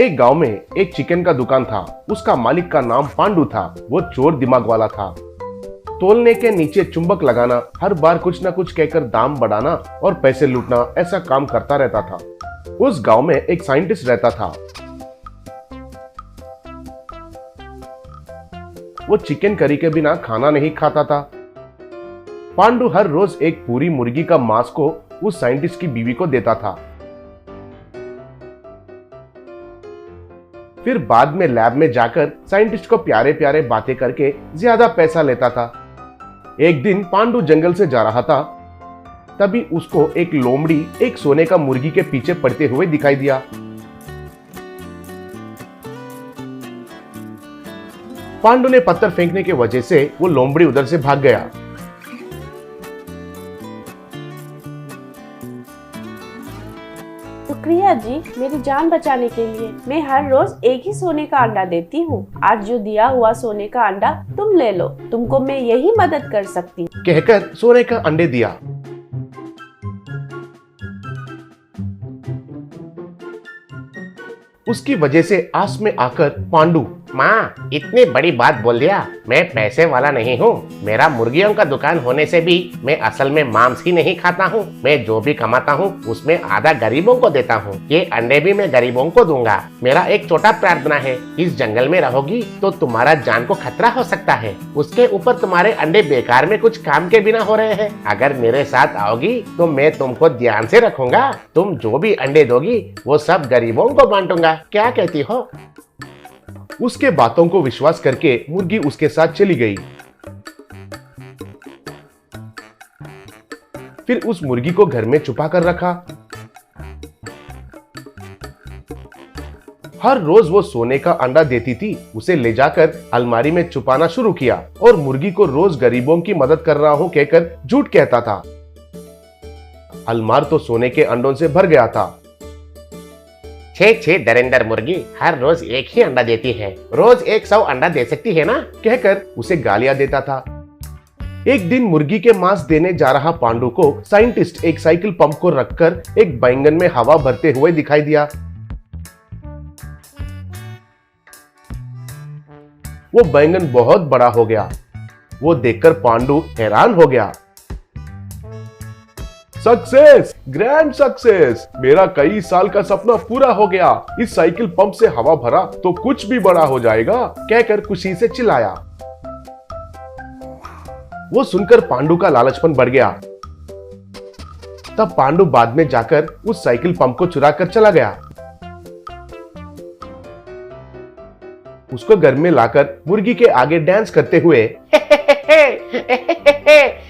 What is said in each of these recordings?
एक गांव में एक चिकन का दुकान था। उसका मालिक का नाम पांडू था। वो चोर दिमाग वाला था। तोलने के नीचे चुंबक लगाना, हर बार कुछ न कुछ कहकर दाम बढ़ाना और पैसे लूटना, ऐसा काम करता रहता था। उस गांव में एक साइंटिस्ट रहता था। वो चिकन करी के बिना खाना नहीं खाता था। पांडू हर रोज एक पूरी मुर्गी का मांस को उस साइंटिस्ट की बीवी को देता था। फिर बाद में लैब में जाकर साइंटिस्ट को प्यारे प्यारे बातें करके ज्यादा पैसा लेता था। एक दिन पांडू जंगल से जा रहा था, तभी उसको एक लोमड़ी एक सोने का मुर्गी के पीछे पड़ते हुए दिखाई दिया। पांडू ने पत्थर फेंकने की वजह से वो लोमड़ी उधर से भाग गया। शुक्रिया जी, मेरी जान बचाने के लिए। मैं हर रोज एक ही सोने का अंडा देती हूँ। आज जो दिया हुआ सोने का अंडा तुम ले लो, तुमको मैं यही मदद कर सकती हूँ। कहकर सोने का अंडे दिया। उसकी वजह से आस में आकर पांडू, माँ इतनी बड़ी बात बोल दिया। मैं पैसे वाला नहीं हूँ। मेरा मुर्गियों का दुकान होने से भी मैं असल में मांस ही नहीं खाता हूँ। मैं जो भी कमाता हूँ उसमें आधा गरीबों को देता हूँ। ये अंडे भी मैं गरीबों को दूंगा। मेरा एक छोटा प्रार्थना है, इस जंगल में रहोगी तो तुम्हारा जान को खतरा हो सकता है। उसके ऊपर तुम्हारे अंडे बेकार में कुछ काम के बिना हो रहे हैं। अगर मेरे साथ आओगी तो मैं तुमको ध्यान से रखूंगा। तुम जो भी अंडे दोगी वो सब गरीबों को बांटूंगा। क्या कहती हो? उसके बातों को विश्वास करके मुर्गी उसके साथ चली गई। फिर उस मुर्गी को घर में छुपा कर रखा। हर रोज वो सोने का अंडा देती थी। उसे ले जाकर अलमारी में छुपाना शुरू किया और मुर्गी को रोज गरीबों की मदद कर रहा हूं कहकर झूठ कहता था। अलमार तो सोने के अंडों से भर गया था। छे छे दरिंदर मुर्गी हर रोज एक ही अंडा देती है। रोज 100 अंडा दे सकती है ना? कहकर उसे गालियां देता था। एक दिन मुर्गी के मांस देने जा रहा पांडू को साइंटिस्ट एक साइकिल पंप को रखकर एक बैंगन में हवा भरते हुए दिखाई दिया। वो बैंगन बहुत बड़ा हो गया। वो देखकर पांडू हैरान हो गया। सक्सेस, ग्रैंड सक्सेस, मेरा कई साल का सपना पूरा हो गया। इस साइकिल पंप से हवा भरा तो कुछ भी बड़ा हो जाएगा, कहकर खुशी से चिल्लाया। वो सुनकर पांडू का लालचपन बढ़ गया। तब पांडू बाद में जाकर उस साइकिल पंप को चुरा कर चला गया। उसको घर में लाकर मुर्गी के आगे डांस करते हुए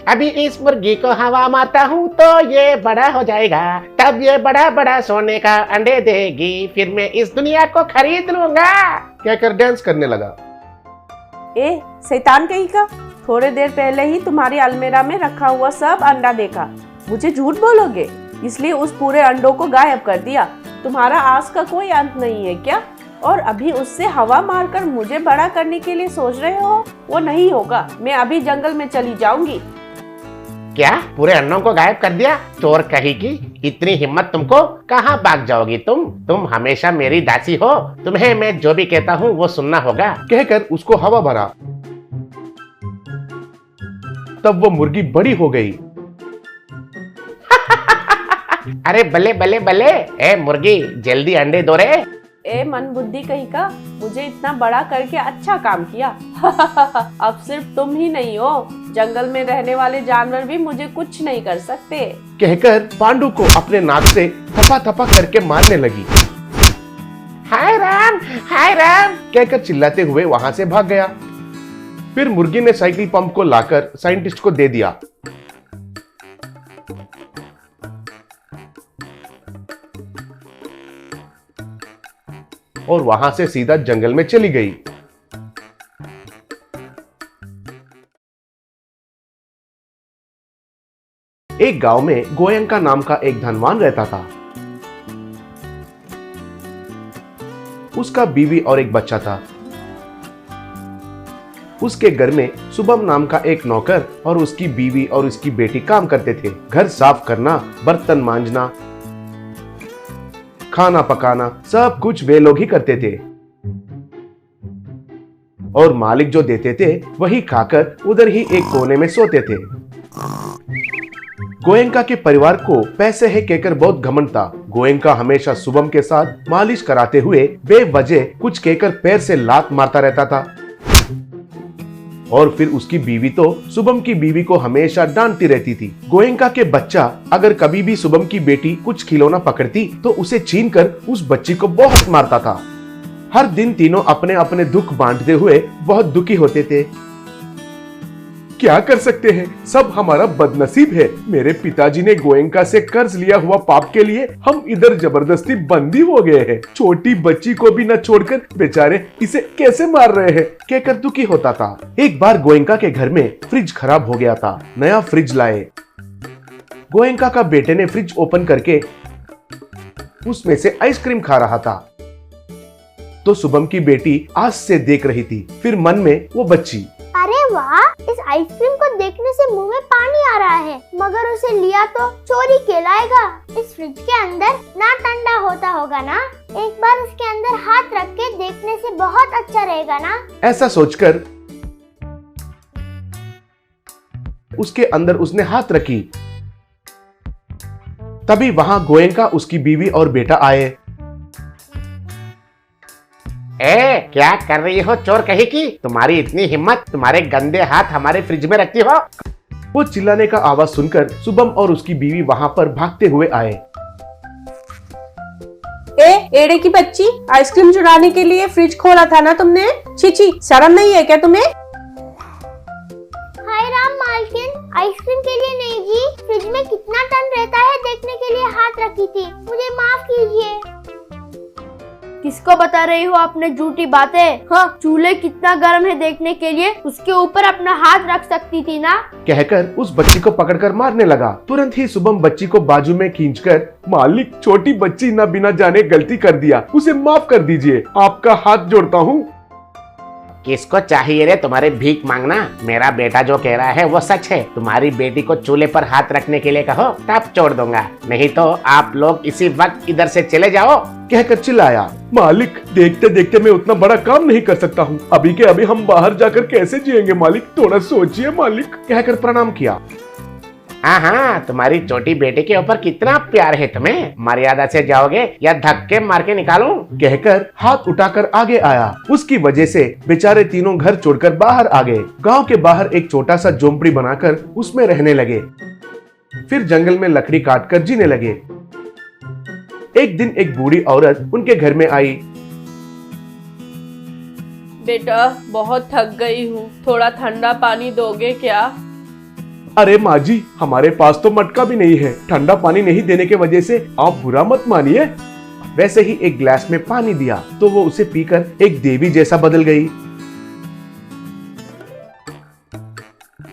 अभी इस मुर्गी को हवा मारता हूँ तो ये बड़ा हो जाएगा। तब ये बड़ा बड़ा सोने का अंडे देगी। फिर मैं इस दुनिया को खरीद लूंगा, कहकर डांस करने लगा। ए शैतान कहीं का, थोड़े देर पहले ही तुम्हारी अलमीरा में रखा हुआ सब अंडा देखा। मुझे झूठ बोलोगे, इसलिए उस पूरे अंडों को गायब कर दिया। तुम्हारा आस का कोई अंत नहीं है क्या? और अभी उससे हवा मारकर मुझे बड़ा करने के लिए सोच रहे हो? वो नहीं होगा। मैं अभी जंगल में चली जाऊंगी। क्या पूरे अंडों को गायब कर दिया? चोर कहेगी, इतनी हिम्मत तुमको? कहाँ भाग जाओगी तुम हमेशा मेरी दासी हो। तुम्हें मैं जो भी कहता हूँ वो सुनना होगा, कहकर उसको हवा भरा। तब वो मुर्गी बड़ी हो गई। अरे बल्ले बल्ले बल्ले, ए मुर्गी जल्दी अंडे दो रे। ए मन बुद्धि कहीं का, मुझे इतना बड़ा करके अच्छा काम किया। अब सिर्फ तुम ही नहीं हो, जंगल में रहने वाले जानवर भी मुझे कुछ नहीं कर सकते, कहकर पांडू को अपने नाक से थपा थपा करके मारने लगी। हाय राम, हाय राम, कहकर चिल्लाते हुए वहां से भाग गया। फिर मुर्गी ने साइकिल पंप को लाकर साइंटिस्ट को दे दिया। और वहां से सीधा जंगल में चली गई। एक गांव में गोयंका नाम का एक धनवान रहता था। उसका बीवी और एक बच्चा था। उसके घर में शुभम नाम का एक नौकर और उसकी बीवी और उसकी बेटी काम करते थे। घर साफ करना, बर्तन मांजना, खाना पकाना सब कुछ वे लोग ही करते थे और मालिक जो देते थे वही खाकर उधर ही एक कोने में सोते थे। गोयंका के परिवार को पैसे है कहकर बहुत घमंड था। गोयंका हमेशा शुभम के साथ मालिश कराते हुए बेवजह कुछ कहकर पैर से लात मारता रहता था और फिर उसकी बीवी तो शुभम की बीवी को हमेशा डांटती रहती थी। गोयंका के बच्चा अगर कभी भी शुभम की बेटी कुछ खिलौना पकड़ती तो उसे छीनकर उस बच्ची को बहुत मारता था। हर दिन तीनों अपने अपने दुख बांटते हुए बहुत दुखी होते थे। क्या कर सकते हैं, सब हमारा बदनसीब है। मेरे पिताजी ने गोयंका से कर्ज लिया हुआ पाप के लिए हम इधर जबरदस्ती बंदी हो गए हैं। छोटी बच्ची को भी न छोड़कर बेचारे इसे कैसे मार रहे हैं कहकर दुखी होता था। एक बार गोयंका के घर में फ्रिज खराब हो गया था। नया फ्रिज लाए। गोयंका का बेटे ने फ्रिज ओपन करके उसमें से आइसक्रीम खा रहा था तो शुभम की बेटी आस से देख रही थी। फिर मन में वो बच्ची, अरे वाह, इस आइसक्रीम को देखने से मुंह में पानी आ रहा है, मगर उसे लिया तो चोरी कहलाएगा। इस फ्रिज के अंदर ना ठंडा होता होगा ना, एक बार उसके अंदर हाथ रख के देखने से बहुत अच्छा रहेगा ना। ऐसा सोचकर उसके अंदर उसने हाथ रखी। तभी वहां गोयंका, उसकी बीवी और बेटा आए। क्या कर रही हो चोर कहीं की? तुम्हारी इतनी हिम्मत, तुम्हारे गंदे हाथ हमारे फ्रिज में रखती हो? वो चिल्लाने का आवाज सुनकर शुभम और उसकी बीवी वहां पर भागते हुए आए। एड़े की बच्ची, आइसक्रीम चुराने के लिए फ्रिज खोला था ना तुमने? छी, शर्म नहीं है क्या तुम्हें? हाय राम मालकिन, आइसक्रीम के लिए नहीं जी, फ्रिज में कितना टन रहता है देखने के लिए हाथ रखी थी, मुझे माफ कीजिए। किसको बता रही हो आपने झूठी बातें? हाँ, चूल्हे कितना गर्म है देखने के लिए उसके ऊपर अपना हाथ रख सकती थी ना। कहकर उस बच्ची को पकड़कर मारने लगा। तुरंत ही शुभम बच्ची को बाजू में खींचकर, मालिक, छोटी बच्ची न बिना जाने गलती कर दिया, उसे माफ कर दीजिए, आपका हाथ जोड़ता हूँ। किसको चाहिए रे तुम्हारे भीख मांगना? मेरा बेटा जो कह रहा है वो सच है। तुम्हारी बेटी को चूल्हे पर हाथ रखने के लिए कहो तब छोड़ दूंगा, नहीं तो आप लोग इसी वक्त इधर से चले जाओ कहकर चिल्लाया। मालिक, देखते देखते मैं उतना बड़ा काम नहीं कर सकता हूँ, अभी के अभी हम बाहर जाकर कैसे जिएंगे मालिक, थोड़ा सोचिए मालिक कहकर प्रणाम किया। हाँ, तुम्हारी छोटी बेटी के ऊपर कितना प्यार है तुम्हें। मर्यादा से जाओगे या धक्के मार के निकालूं? कहकर हाथ उठाकर आगे आया। उसकी वजह से बेचारे तीनों घर छोड़कर बाहर आ गए। गांव के बाहर एक छोटा सा झोंपड़ी बनाकर उसमें रहने लगे। फिर जंगल में लकड़ी काटकर जीने लगे। एक दिन एक बूढ़ी औरत उनके घर में आई। बेटा, बहुत थक गई हूँ, थोड़ा ठंडा पानी दोगे क्या? अरे माँ जी, हमारे पास तो मटका भी नहीं है, ठंडा पानी नहीं देने के वजह से आप बुरा मत मानिए। वैसे ही एक ग्लास में पानी दिया तो वो उसे पीकर एक देवी जैसा बदल गई।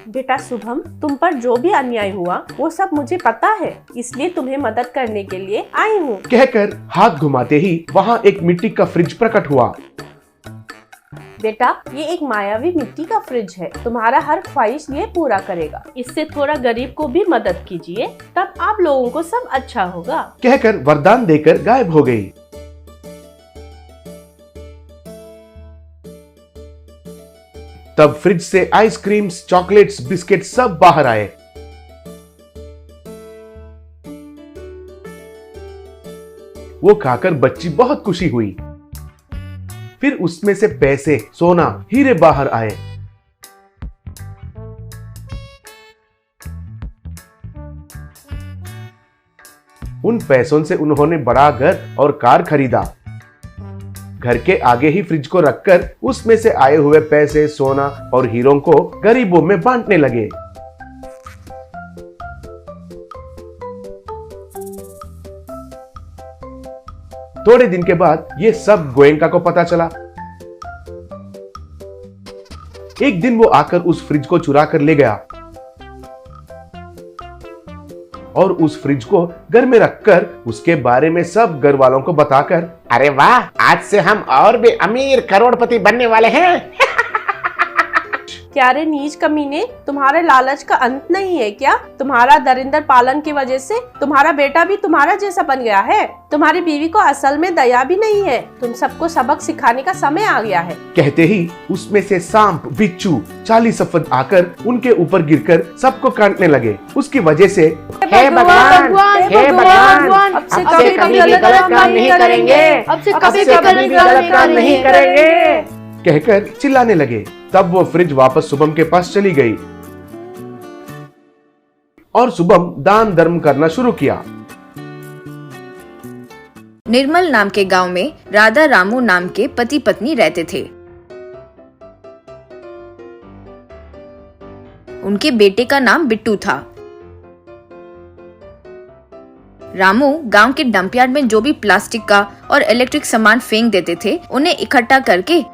बेटा शुभम, तुम पर जो भी अन्याय हुआ वो सब मुझे पता है, इसलिए तुम्हें मदद करने के लिए आई हूँ। कहकर हाथ घुमाते ही वहाँ एक मिट्टी का फ्रिज प्रकट हुआ। बेटा, ये एक मायावी मिट्टी का फ्रिज है, तुम्हारा हर ख्वाहिश ये पूरा करेगा। इससे थोड़ा गरीब को भी मदद कीजिए, तब आप लोगों को सब अच्छा होगा। कहकर वरदान देकर गायब हो गई। तब फ्रिज से आइसक्रीम्स, चॉकलेट्स, बिस्किट सब बाहर आए। वो खाकर बच्ची बहुत खुशी हुई। फिर उसमें से पैसे, सोना, हीरे बाहर आए। उन पैसों से उन्होंने बड़ा घर और कार खरीदा। घर के आगे ही फ्रिज को रखकर उसमें से आए हुए पैसे, सोना और हीरों को गरीबों में बांटने लगे। थोड़े दिन के बाद ये सब गोयंका को पता चला। एक दिन वो आकर उस फ्रिज को चुरा कर ले गया और उस फ्रिज को घर में रखकर उसके बारे में सब घर वालों को बताकर, अरे वाह, आज से हम और भी अमीर करोड़पति बनने वाले हैं। क्या रे नीच कमीने, तुम्हारे लालच का अंत नहीं है क्या? तुम्हारा दरिंदर पालन की वजह से तुम्हारा बेटा भी तुम्हारा जैसा बन गया है। तुम्हारी बीवी को असल में दया भी नहीं है। तुम सबको सबक सिखाने का समय आ गया है। कहते ही उसमें से सांप, बिच्छू, 40 सफेद आकर उनके ऊपर गिरकर सबको काटने लगे। उसकी वजह से हे भगवान, हे भगवान, अब से अब से कभी भी गलत काम नहीं करेंगे, अब से अब कभी से कभी भी गलत काम नहीं करेंगे। कहकर चिल्लाने लगे। तब वो फ्रिज वापस शुभम के पास चली गई और शुभम दान धर्म करना शुरू किया। निर्मल नाम के गांव में राधा रामू नाम के पति पत्नी रहते थे। उनके बेटे का नाम बिट्टू था। रामू गांव के डंपयार्ड में जो भी प्लास्टिक का और इलेक्ट्रिक सामान फेंक देते थे, उन्हें इकट्ठा करके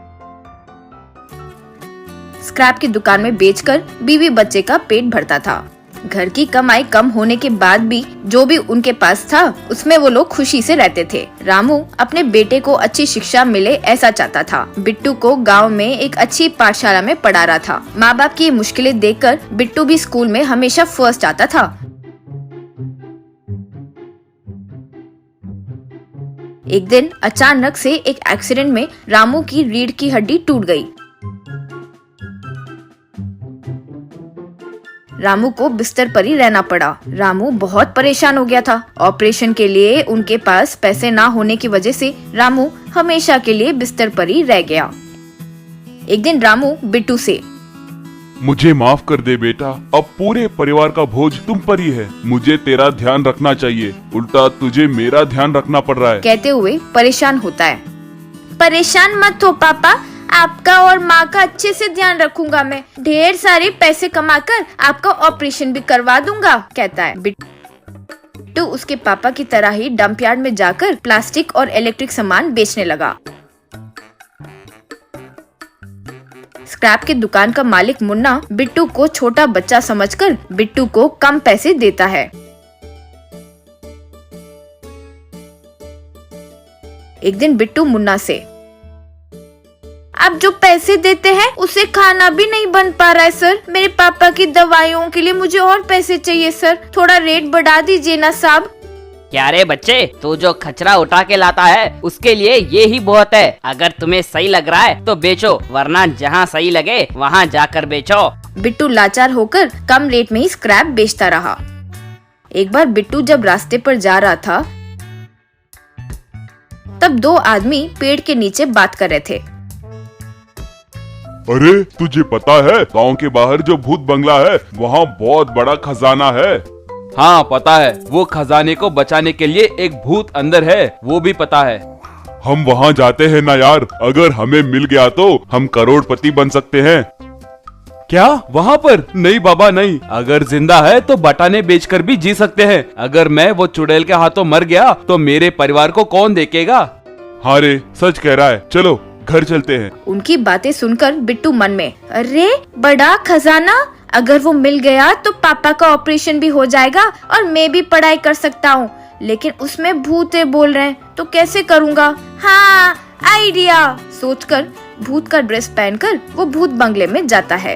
स्क्रैप की दुकान में बेचकर बीवी बच्चे का पेट भरता था। घर की कमाई कम होने के बाद भी जो भी उनके पास था उसमें वो लोग खुशी से रहते थे। रामू अपने बेटे को अच्छी शिक्षा मिले ऐसा चाहता था। बिट्टू को गांव में एक अच्छी पाठशाला में पढ़ा रहा था। माँ बाप की ये मुश्किलें देखकर बिट्टू भी स्कूल में हमेशा फर्स्ट आता था। एक दिन अचानक से एक एक्सीडेंट में रामू की रीढ़ की हड्डी टूट गई। रामू को बिस्तर पर ही रहना पड़ा। रामू बहुत परेशान हो गया था। ऑपरेशन के लिए उनके पास पैसे ना होने की वजह से रामू हमेशा के लिए बिस्तर पर ही रह गया। एक दिन रामू बिट्टू से, मुझे माफ कर दे बेटा, अब पूरे परिवार का बोझ तुम पर ही है। मुझे तेरा ध्यान रखना चाहिए, उल्टा तुझे मेरा ध्यान रखना पड़ रहा है, कहते हुए परेशान होता है। परेशान मत हो पापा, आपका और माँ का अच्छे से ध्यान रखूंगा। मैं ढेर सारे पैसे कमाकर आपका ऑपरेशन भी करवा दूंगा, कहता है। बिट्टू उसके पापा की तरह ही डंपयार्ड में जाकर प्लास्टिक और इलेक्ट्रिक सामान बेचने लगा। स्क्रैप की दुकान का मालिक मुन्ना बिट्टू को छोटा बच्चा समझकर बिट्टू को कम पैसे देता है। एक दिन बिट्टू मुन्ना से, आप जो पैसे देते हैं उससे खाना भी नहीं बन पा रहा है सर। मेरे पापा की दवाइयों के लिए मुझे और पैसे चाहिए सर, थोड़ा रेट बढ़ा दीजिए ना साहब। क्या रे बच्चे, तू जो खचरा उठा के लाता है उसके लिए ये ही बहुत है। अगर तुम्हें सही लग रहा है तो बेचो, वरना जहाँ सही लगे वहाँ जाकर बेचो। बिट्टू लाचार होकर कम रेट में ही स्क्रैप बेचता रहा। एक बार बिट्टू जब रास्ते पर जा रहा था तब दो आदमी पेड़ के नीचे बात कर रहे थे। अरे तुझे पता है गांव के बाहर जो भूत बंगला है वहाँ बहुत बड़ा खजाना है। हाँ पता है, वो खजाने को बचाने के लिए एक भूत अंदर है, वो भी पता है। हम वहाँ जाते हैं ना यार, अगर हमें मिल गया तो हम करोड़पति बन सकते हैं। क्या वहाँ पर? नहीं बाबा नहीं, अगर जिंदा है तो बटाने बेचकर भी जी सकते हैं। अगर मैं वो चुड़ैल के हाथों मर गया तो मेरे परिवार को कौन देखेगा? हाँ रे, सच कह रहा है, चलो घर चलते हैं। उनकी बातें सुनकर बिट्टू मन में, अरे बड़ा खजाना, अगर वो मिल गया तो पापा का ऑपरेशन भी हो जाएगा और मैं भी पढ़ाई कर सकता हूँ। लेकिन उसमें भूत बोल रहे हैं तो कैसे करूँगा? हाँ आइडिया, सोचकर भूत का ड्रेस पहनकर वो भूत बंगले में जाता है।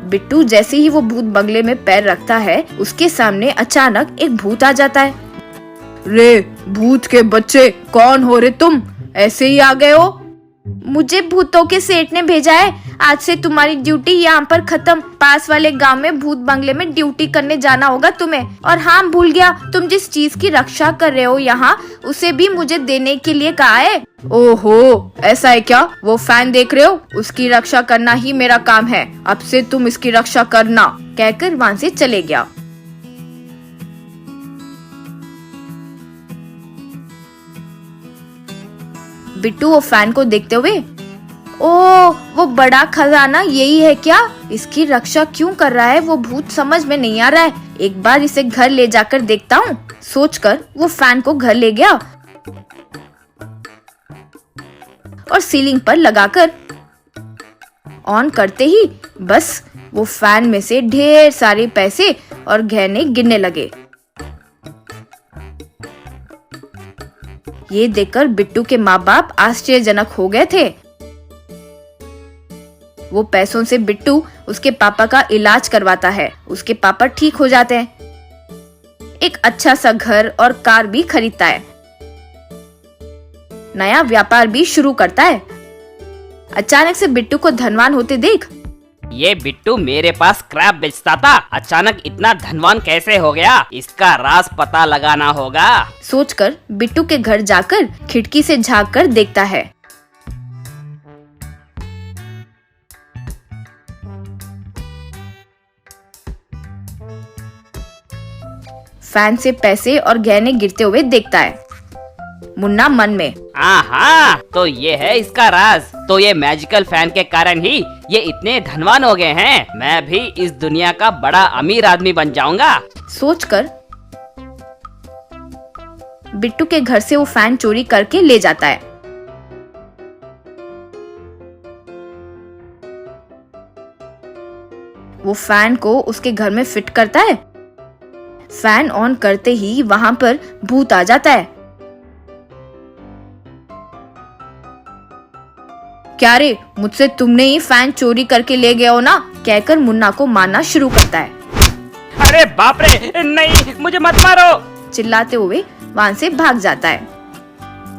बिट्टू जैसे ही वो भूत बंगले में पैर रखता है उसके सामने अचानक एक भूत आ जाता है। रे भूत के बच्चे, कौन हो रे तुम? ऐसे ही आ गए हो? मुझे भूतों के सेठ ने भेजा है, आज से तुम्हारी ड्यूटी यहाँ पर खत्म। पास वाले गांव में भूत बंगले में ड्यूटी करने जाना होगा तुम्हें। और हाँ भूल गया, तुम जिस चीज की रक्षा कर रहे हो यहाँ, उसे भी मुझे देने के लिए कहा है। ओहो ऐसा है क्या? वो फैन देख रहे हो, उसकी रक्षा करना ही मेरा काम है। अब से तुम इसकी रक्षा करना, कहकर वहाँ से चले गया। बिट्टू वो फैन को देखते हुए, ओह वो बड़ा खजाना यही है क्या? इसकी रक्षा क्यों कर रहा है वो भूत, समझ में नहीं आ रहा है। एक बार इसे घर ले जाकर देखता हूँ, सोचकर वो फैन को घर ले गया और सीलिंग पर लगाकर ऑन करते ही बस वो फैन में से ढेर सारे पैसे और गहने गिरने लगे। ये देखकर बिट्टू के माँ बाप आश्चर्यजनक हो गए थे। वो पैसों से बिट्टू उसके पापा का इलाज करवाता है। उसके पापा ठीक हो जाते हैं। एक अच्छा सा घर और कार भी खरीदता है। नया व्यापार भी शुरू करता है। अचानक से बिट्टू को धनवान होते देख ये बिट्टू मेरे पास क्रैप बेचता था, अचानक इतना धनवान कैसे हो गया? इसका राज पता लगाना होगा। सोचकर बिट्टू के घर जाकर खिड़की से झांक कर देखता है। फैन से पैसे और गहने गिरते हुए देखता है। मुन्ना मन में, आहा, तो ये है इसका राज। तो ये मैजिकल फैन के कारण ही ये इतने धनवान हो गए हैं। मैं भी इस दुनिया का बड़ा अमीर आदमी बन जाऊंगा। सोचकर बिट्टू के घर से वो फैन चोरी करके ले जाता है। वो फैन को उसके घर में फिट करता है। फैन ऑन करते ही वहां पर भूत आ जाता है। क्या रे, मुझसे तुमने ही फैन चोरी करके ले गए हो ना? कहकर मुन्ना को मारना शुरू करता है। अरे बाप रे, नहीं, मुझे मत मारो। चिल्लाते हुए वहां से भाग जाता है।